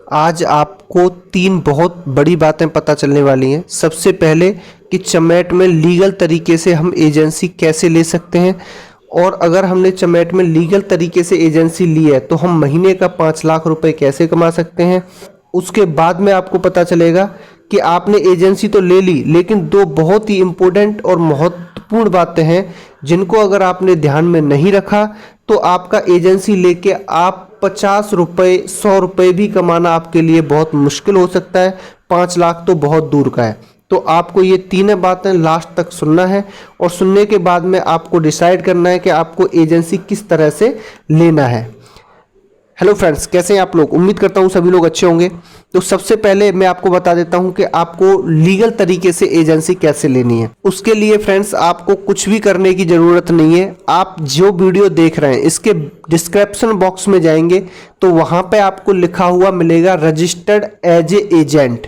आज आपको 3 बहुत बड़ी बातें पता चलने वाली हैं। सबसे पहले कि चमैट में लीगल तरीके से हम एजेंसी कैसे ले सकते हैं, और अगर हमने चमैट में लीगल तरीके से एजेंसी ली है तो हम महीने का 5 लाख रुपए कैसे कमा सकते हैं। उसके बाद में आपको पता चलेगा कि आपने एजेंसी तो ले ली, लेकिन 2 बहुत ही इम्पोर्टेंट और महत्वपूर्ण बातें हैं जिनको अगर आपने ध्यान में नहीं रखा तो आपका एजेंसी लेके आप 50 रुपये 100 रुपये भी कमाना आपके लिए बहुत मुश्किल हो सकता है। 5 लाख तो बहुत दूर का है। तो आपको ये तीनों बातें लास्ट तक सुनना है, और सुनने के बाद में आपको डिसाइड करना है कि आपको एजेंसी किस तरह से लेना है। हेलो फ्रेंड्स, कैसे हैं आप लोग? उम्मीद करता हूँ सभी लोग अच्छे होंगे। तो सबसे पहले मैं आपको बता देता हूँ कि आपको लीगल तरीके से एजेंसी कैसे लेनी है। उसके लिए फ्रेंड्स आपको कुछ भी करने की ज़रूरत नहीं है। आप जो वीडियो देख रहे हैं इसके डिस्क्रिप्शन बॉक्स में जाएंगे तो वहाँ पे आपको लिखा हुआ मिलेगा रजिस्टर्ड एज ए एजेंट।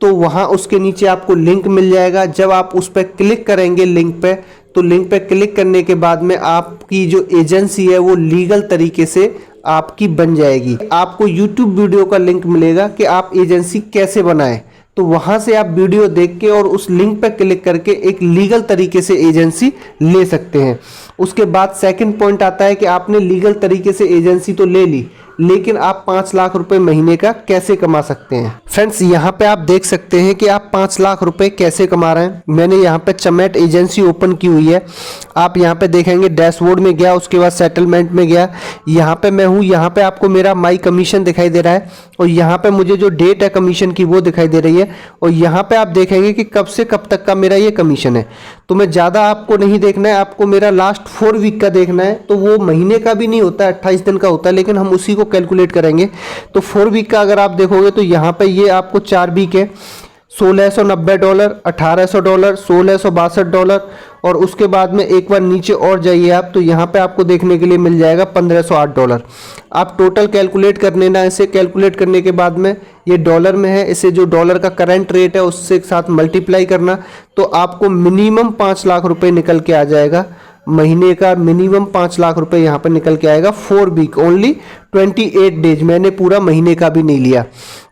तो वहाँ उसके नीचे आपको लिंक मिल जाएगा। जब आप उस पर क्लिक करेंगे लिंक पे, तो लिंक पे क्लिक करने के बाद में आपकी जो एजेंसी है वो लीगल तरीके से आपकी बन जाएगी। आपको YouTube वीडियो का लिंक मिलेगा कि आप एजेंसी कैसे बनाएं। तो वहां से आप वीडियो देख के और उस लिंक पर क्लिक करके एक लीगल तरीके से एजेंसी ले सकते हैं। उसके बाद सेकंड पॉइंट आता है कि आपने लीगल तरीके से एजेंसी तो ले ली, लेकिन आप 5 लाख रुपए महीने का कैसे कमा सकते हैं। फ्रेंड्स यहाँ पे आप देख सकते हैं कि आप 5 लाख रुपए कैसे कमा रहे हैं। मैंने यहाँ पे चमैट एजेंसी ओपन की हुई है। आप यहाँ पे देखेंगे डैशबोर्ड में गया, उसके बाद सेटलमेंट में गया, यहाँ पे मैं हूँ। यहाँ पे आपको मेरा माई कमीशन दिखाई दे रहा है, और यहाँ पे मुझे जो डेट है कमीशन की वो दिखाई दे रही है। और यहाँ पे आप देखेंगे कि कब से कब तक का मेरा ये कमीशन है। तो मैं ज़्यादा आपको नहीं देखना है, आपको मेरा लास्ट 4 वीक का देखना है। तो वो महीने का भी नहीं होता है, 28 दिन का होता है, लेकिन हम उसी को कैलकुलेट करेंगे। तो 4 वीक का अगर आप देखोगे तो यहाँ पे ये आपको 4 वीक है। $1690, $1800, $1662, और उसके बाद में एक बार नीचे और जाइए आप तो यहाँ पे आपको देखने के लिए मिल जाएगा $1508। आप टोटल कैलकुलेट कर लेना। इसे कैलकुलेट करने के बाद में ये डॉलर में है, इसे जो डॉलर का करंट रेट है उससे साथ मल्टीप्लाई करना, तो आपको मिनिमम 5 लाख रुपए निकल के आ जाएगा। महीने का मिनिमम 5 लाख रुपए यहाँ पर निकल के आएगा। 4 वीक ओनली 28 डेज, मैंने पूरा महीने का भी नहीं लिया।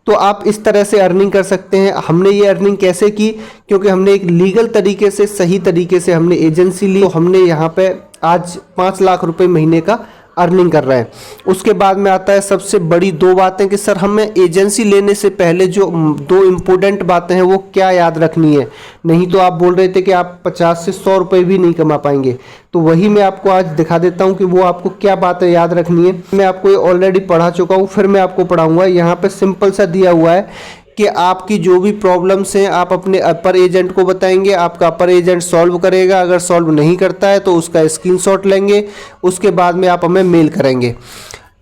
तो आप इस तरह से अर्निंग कर सकते हैं। हमने ये अर्निंग कैसे की? क्योंकि हमने एक लीगल तरीके से, सही तरीके से हमने एजेंसी ली, तो हमने यहाँ पे आज 5 लाख रुपए महीने का अर्निंग कर रहे हैं। उसके बाद में आता है सबसे बड़ी 2 बातें कि सर हमें एजेंसी लेने से पहले जो 2 इम्पोर्टेंट बातें हैं वो क्या याद रखनी है। नहीं तो आप बोल रहे थे कि आप 50 से 100 रुपये भी नहीं कमा पाएंगे। तो वही मैं आपको आज दिखा देता हूं कि वो आपको क्या बातें याद रखनी है। मैं आपको ये ऑलरेडी पढ़ा चुका हूं, फिर मैं आपको पढ़ाऊंगा। यहाँ पे सिंपल सा दिया हुआ है कि आपकी जो भी प्रॉब्लम्स हैं आप अपने अपर एजेंट को बताएंगे, आपका अपर एजेंट सॉल्व करेगा। अगर सॉल्व नहीं करता है तो उसका स्क्रीनशॉट लेंगे, उसके बाद में आप हमें मेल करेंगे।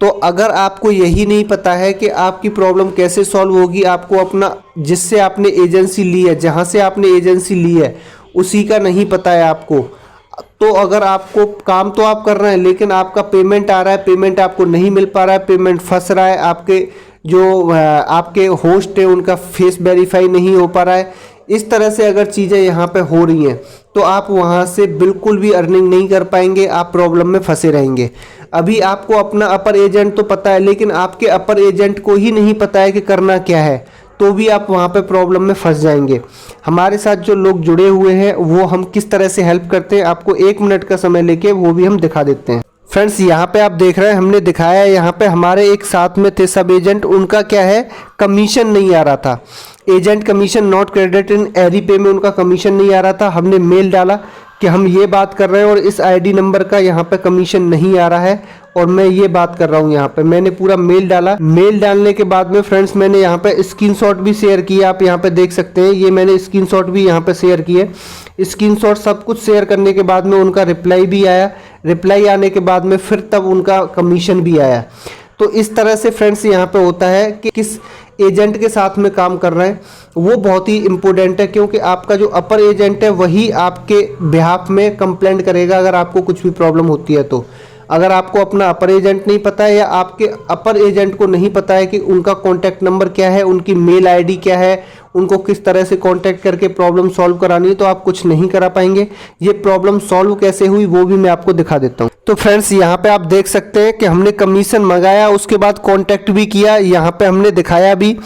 तो अगर आपको यही नहीं पता है कि आपकी प्रॉब्लम कैसे सॉल्व होगी, आपको अपना जिससे आपने एजेंसी ली है, जहाँ से आपने एजेंसी ली है उसी का नहीं पता है आपको, तो अगर आपको काम तो आप कर रहे हैं लेकिन आपका पेमेंट आ रहा है, पेमेंट आपको नहीं मिल पा रहा है, पेमेंट फंस रहा है, आपके जो आपके होस्ट है उनका फेस वेरीफाई नहीं हो पा रहा है, इस तरह से अगर चीज़ें यहाँ पे हो रही हैं तो आप वहाँ से बिल्कुल भी अर्निंग नहीं कर पाएंगे, आप प्रॉब्लम में फंसे रहेंगे। अभी आपको अपना अपर एजेंट तो पता है, लेकिन आपके अपर एजेंट को ही नहीं पता है कि करना क्या है, तो भी आप वहाँ पे प्रॉब्लम में फंस जाएंगे। हमारे साथ जो लोग जुड़े हुए हैं वो हम किस तरह से हेल्प करते हैं, आपको 1 मिनट का समय लेके वो भी हम दिखा देते हैं। फ्रेंड्स यहाँ पे आप देख रहे हैं, हमने दिखाया है। यहाँ पे हमारे एक साथ में थे सब एजेंट, उनका क्या है कमीशन नहीं आ रहा था। Agent commission not credit in एरी पे में उनका कमीशन नहीं आ रहा था। हमने मेल डाला कि हम ये बात कर रहे हैं और इस आईडी नंबर का यहाँ पे कमीशन नहीं आ रहा है, और मैं ये बात कर रहा हूँ। यहाँ पे मैंने पूरा मेल डाला। मेल डालने के बाद में फ्रेंड्स मैंने यहाँ पे स्क्रीनशॉट भी शेयर किया, आप यहाँ पे देख सकते हैं। ये मैंने स्क्रीनशॉट भी यहाँ पे शेयर किए। स्क्रीनशॉट सब कुछ शेयर करने के बाद में उनका रिप्लाई भी आया। रिप्लाई आने के बाद में फिर तब उनका कमीशन भी आया। तो इस तरह से फ्रेंड्स यहाँ पे होता है कि किस एजेंट के साथ में काम कर रहे हैं वो बहुत ही इम्पोर्टेंट है, क्योंकि आपका जो अपर एजेंट है वही आपके बिहाफ में कंप्लेंट करेगा अगर आपको कुछ भी प्रॉब्लम होती है। तो अगर आपको अपना अपर एजेंट नहीं पता है या आपके अपर एजेंट को नहीं पता है कि उनका कॉन्टैक्ट नंबर क्या है, उनकी मेल आईडी क्या है, उनको किस तरह से कांटेक्ट करके प्रॉब्लम सॉल्व करानी है, तो आप कुछ नहीं करा पाएंगे। ये प्रॉब्लम सॉल्व कैसे हुई वो भी मैं आपको दिखा देता हूँ। तो फ्रेंड्स यहाँ पे आप देख सकते हैं कि हमने कमीशन मंगाया, उसके बाद कांटेक्ट भी किया, यहाँ पे हमने दिखाया भी।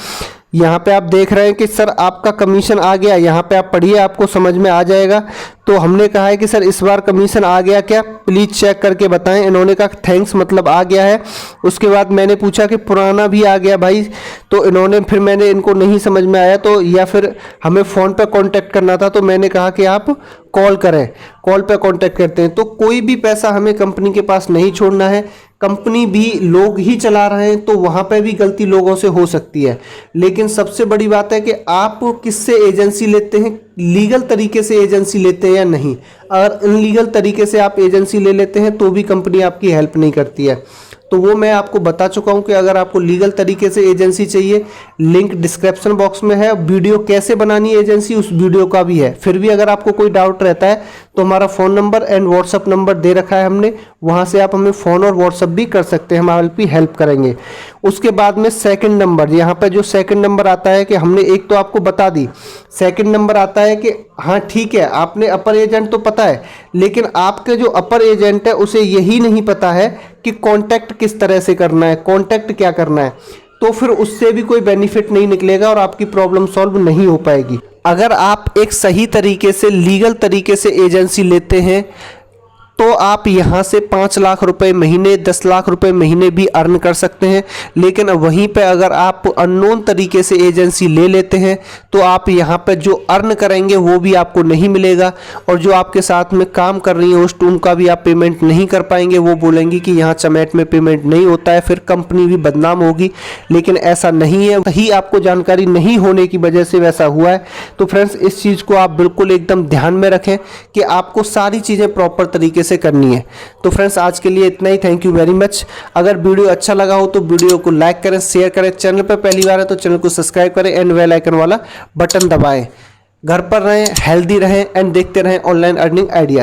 यहाँ पे आप देख रहे हैं कि सर आपका कमीशन आ गया, यहाँ पे आप पढ़िए, आपको समझ में आ जाएगा। तो हमने कहा है कि सर इस बार कमीशन आ गया क्या, प्लीज़ चेक करके बताएं। इन्होंने कहा थैंक्स, मतलब आ गया है। उसके बाद मैंने पूछा कि पुराना भी आ गया भाई, तो इन्होंने फिर मैंने इनको नहीं समझ में आया, तो या फिर हमें फ़ोन पे कांटेक्ट करना था, तो मैंने कहा कि आप कॉल करें, कॉल पे कांटेक्ट करते हैं। तो कोई भी पैसा हमें कंपनी के पास नहीं छोड़ना है। कंपनी भी लोग ही चला रहे हैं, तो वहाँ पे भी गलती लोगों से हो सकती है। लेकिन सबसे बड़ी बात है कि आप किससे एजेंसी लेते हैं, लीगल तरीके से एजेंसी लेते हैं या नहीं। अगर इनलीगल तरीके से आप एजेंसी ले लेते हैं तो भी कंपनी आपकी हेल्प नहीं करती है। तो वो मैं आपको बता चुका हूं कि अगर आपको लीगल तरीके से एजेंसी चाहिए, लिंक डिस्क्रिप्शन बॉक्स में है। वीडियो कैसे बनानी है एजेंसी, उस वीडियो का भी है। फिर भी अगर आपको कोई डाउट रहता है तो हमारा phone number and WhatsApp number दे रखा है हमने, वहां से आप हमें फ़ोन और व्हाट्सअप भी कर सकते हैं, हम आपकी हेल्प करेंगे। उसके बाद में सेकंड नंबर, यहाँ पर जो सेकंड नंबर आता है कि हमने एक तो आपको बता दी, सेकंड नंबर आता है कि हाँ ठीक है, आपने अपर एजेंट तो पता है, लेकिन आपके जो अपर एजेंट है उसे यही नहीं पता है कि कांटेक्ट किस तरह से करना है, कांटेक्ट क्या करना है। तो फिर उससे भी कोई बेनिफिट नहीं निकलेगा और आपकी प्रॉब्लम सॉल्व नहीं हो पाएगी। अगर आप एक सही तरीके से लीगल तरीके से एजेंसी लेते हैं तो आप यहाँ से 5 लाख रुपए महीने, 10 लाख रुपए महीने भी अर्न कर सकते हैं। लेकिन वहीं पे अगर आप अननोन तरीके से एजेंसी ले लेते हैं तो आप यहाँ पे जो अर्न करेंगे वो भी आपको नहीं मिलेगा, और जो आपके साथ में काम कर रही है होस्ट, उनका भी आप पेमेंट नहीं कर पाएंगे। वो बोलेंगे कि यहाँ चमैट में पेमेंट नहीं होता है, फिर कंपनी भी बदनाम होगी। लेकिन ऐसा नहीं है, ही आपको जानकारी नहीं होने की वजह से वैसा हुआ है। तो फ्रेंड्स इस चीज़ को आप बिल्कुल एकदम ध्यान में रखें कि आपको सारी चीज़ें प्रॉपर तरीके से करनी है। तो फ्रेंड्स आज के लिए इतना ही, थैंक यू वेरी मच। अगर वीडियो अच्छा लगा हो तो वीडियो को लाइक करें, शेयर करें, चैनल पर पहली बार है तो चैनल को सब्सक्राइब करें एंड बेल आइकन वाला बटन दबाएं। घर पर रहें, हेल्दी रहें एंड देखते रहें ऑनलाइन अर्निंग आइडियाज।